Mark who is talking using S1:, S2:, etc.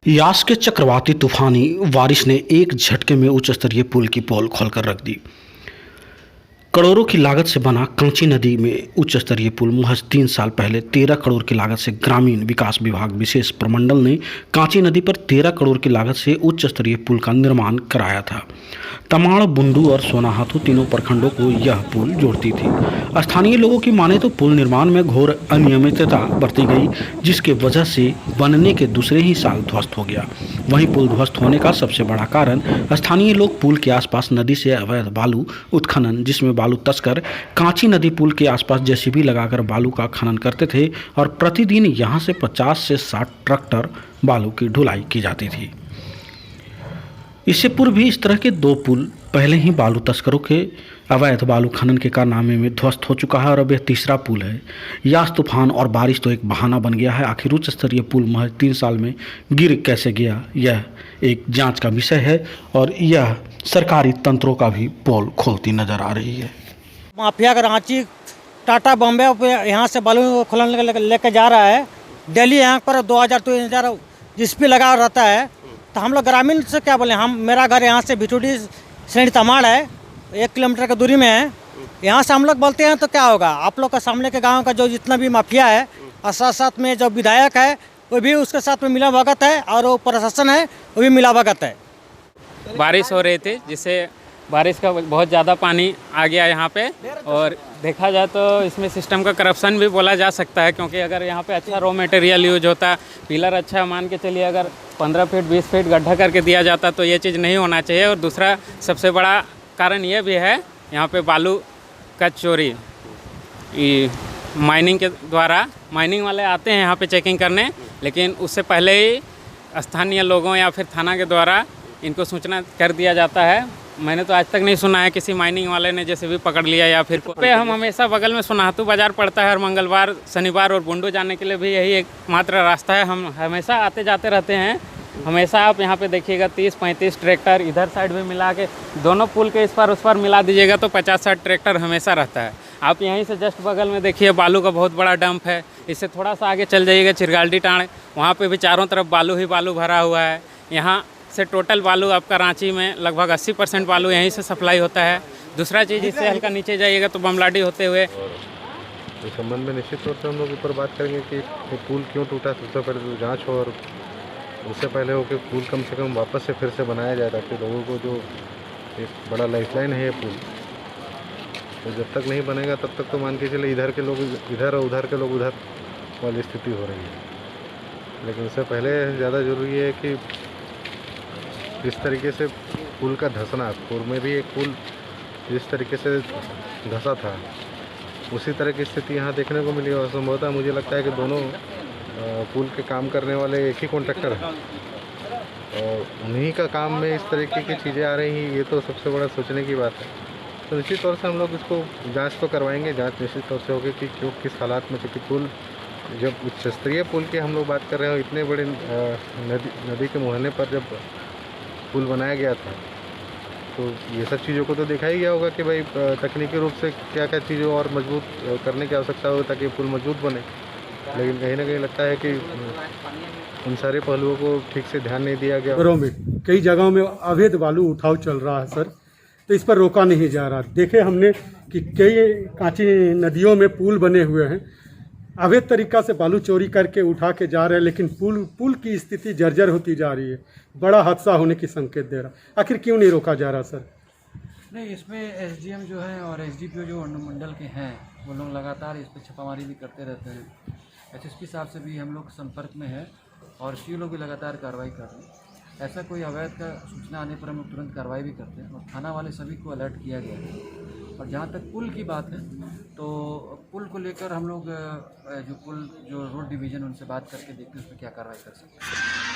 S1: यास के चक्रवाती तूफानी बारिश ने एक झटके में उच्च स्तरीय पुल की पोल खोलकर रख दी। करोड़ों की लागत से बना कांची नदी में उच्च स्तरीय पुल महज 3 साल पहले 13 करोड़ की लागत से ग्रामीण विकास विभाग विशेष प्रमंडल ने कांची नदी पर 13 करोड़ की लागत से उच्च स्तरीय पुल का निर्माण कराया था। तमाड़, बुंडू और सोनाहातू तीनों प्रखंडों को यह पुल जोड़ती थी। स्थानीय लोगों की माने तो पुल निर्माण में घोर अनियमितता बरती गई, जिसके वजह से बनने के दूसरे ही साल ध्वस्त हो गया। वहीं पुल ध्वस्त होने का सबसे बड़ा कारण स्थानीय लोग पुल के आसपास नदी से अवैध बालू उत्खनन, जिसमें बालू तस्कर कांची नदी पुल के आसपास जेसीबी लगाकर बालू का खनन करते थे और प्रतिदिन यहां से 50 से 60 ट्रैक्टर बालू की ढुलाई की जाती थी। इससे पूर्व भी इस तरह के 2 पुल पहले ही बालू तस्करों के अवैध बालू खनन के कारनामे में ध्वस्त हो चुका है और अब यह तीसरा पुल है। यास तूफान और बारिश तो एक बहाना बन गया है। आखिर उच्च स्तरीय पुल महज 3 साल में गिर कैसे गया, यह एक जांच का विषय है और यह सरकारी तंत्रों का भी पोल खोलती नजर आ रही है।
S2: माफिया का रांची, टाटा, बॉम्बे यहाँ से बालू खनन लेके जा रहा है। डेली यहाँ पर 2000 जिसपी लगा रहता है। तो हम लोग ग्रामीण से क्या बोले, मेरा घर यहाँ से भिटूडी श्रेणी तमाड़ है, 1 किलोमीटर की दूरी में है। यहाँ से हम लोग बोलते हैं तो क्या होगा, आप लोग का सामने के गांव का जो जितना भी माफिया है और साथ साथ में जो विधायक है वो भी उसके साथ में मिला भगत है और वो प्रशासन है वो भी मिला भगत है।
S3: बारिश हो रही थी, जिससे बारिश का बहुत ज़्यादा पानी आ गया यहाँ पे, और देखा जाए तो इसमें सिस्टम का करप्शन भी बोला जा सकता है, क्योंकि अगर यहाँ पे अच्छा रॉ मटेरियल यूज होता, पिलर अच्छा मान के चलिए अगर 15 फीट 20 फीट गड्ढा करके दिया जाता तो ये चीज़ नहीं होना चाहिए। और दूसरा सबसे बड़ा कारण ये भी है, यहाँ पे बालू का चोरी माइनिंग के द्वारा, माइनिंग वाले आते हैं यहाँ पे चेकिंग करने, लेकिन उससे पहले ही स्थानीय लोगों या फिर थाना के द्वारा इनको सूचना कर दिया जाता है। मैंने तो आज तक नहीं सुना है किसी माइनिंग वाले ने जैसे भी पकड़ लिया या फिर पे हम हमेशा बगल में सोनाहातू बाज़ार पड़ता है, हर मंगलवार शनिवार, और बुंडू जाने के लिए भी यही एकमात्र रास्ता है। हम हमेशा आते जाते रहते हैं। हमेशा आप यहाँ पे देखिएगा 30-35 ट्रैक्टर, इधर साइड भी मिला के दोनों पुल के इस पार उस पार मिला दीजिएगा तो 50-60 ट्रैक्टर हमेशा रहता है। आप यहीं से जस्ट बगल में देखिए बालू का बहुत बड़ा डंप है। इससे थोड़ा सा आगे चल जाइएगा चिरगाल्डी टाँड़, वहाँ पे भी चारों तरफ बालू ही बालू भरा हुआ है। यहाँ से टोटल बालू आपका रांची में लगभग 80% बालू यहीं से सप्लाई होता है। दूसरा चीज़, इससे हल्का नीचे जाइएगा तो बमलाडी होते हुए।
S4: इस संबंध में निश्चित तौर से हम लोग ऊपर बात करेंगे कि पुल क्यों टूटा। सबसे पहले तो जाँच हो और उससे पहले हो कि पुल कम से कम वापस से फिर से बनाया जाए, ताकि लोगों को जो एक बड़ा लाइफलाइन है ये पुल, तो जब तक नहीं बनेगा तब तक तो मान के चले इधर के लोग इधर और उधर के लोग उधर वाली स्थिति हो रही है। लेकिन उससे पहले ज़्यादा ज़रूरी है कि इस तरीके से पुल का धंसना, पूर्व में भी एक पुल जिस तरीके से धंसा था उसी तरह की स्थिति यहाँ देखने को मिली। और संभवतः मुझे लगता है कि दोनों पुल के काम करने वाले एक ही कॉन्ट्रैक्टर हैं और उन्हीं का काम में इस तरीके की चीज़ें आ रही हैं, ये तो सबसे बड़ा सोचने की बात है। तो निश्चित तौर से हम लोग इसको जांच तो करवाएंगे। जांच निश्चित तौर से होगी कि क्यों, किस हालात में, क्योंकि पुल जब उच्च स्तरीय पुल की हम लोग बात कर रहे हो, इतने बड़े नदी के मुहाने पर जब पुल बनाया गया था तो ये सब चीज़ों को तो देखा ही गया होगा कि भाई तकनीकी रूप से क्या क्या चीज़ों और मजबूत करने की आवश्यकता हो ताकि पुल मजबूत बने। लेकिन कहीं ना कहीं लगता है कि उन सारे पहलुओं को ठीक से ध्यान नहीं दिया गया।
S5: घरों में कई जगहों में अवैध बालू उठाव चल रहा है सर, तो इस पर रोका नहीं जा रहा। देखे हमने कि कई कांची नदियों में पुल बने हुए हैं, अवैध तरीका से बालू चोरी करके उठा के जा रहे हैं, लेकिन पुल की स्थिति जर्जर होती जा रही है, बड़ा हादसा होने की संकेत दे रहा। आखिर क्यों नहीं रोका जा रहा सर?
S6: नहीं, इसमें एसडीएम जो है और एसडीपीओ जो मंडल के हैं वो लोग लगातार इस पर छापामारी भी करते रहते हैं। एसएसपी साहब से भी हम लोग संपर्क में है और सीओ लोग भी लगातार कार्रवाई कर रहे हैं। ऐसा कोई अवैध का सूचना आने पर हम लोग तुरंत कार्रवाई भी करते हैं और थाना वाले सभी को अलर्ट किया गया है। और जहाँ तक पुल की बात है तो पुल को लेकर हम लोग जो रोड डिवीज़न उनसे बात करके देखते हैं उस पर क्या कार्रवाई कर सकते हैं।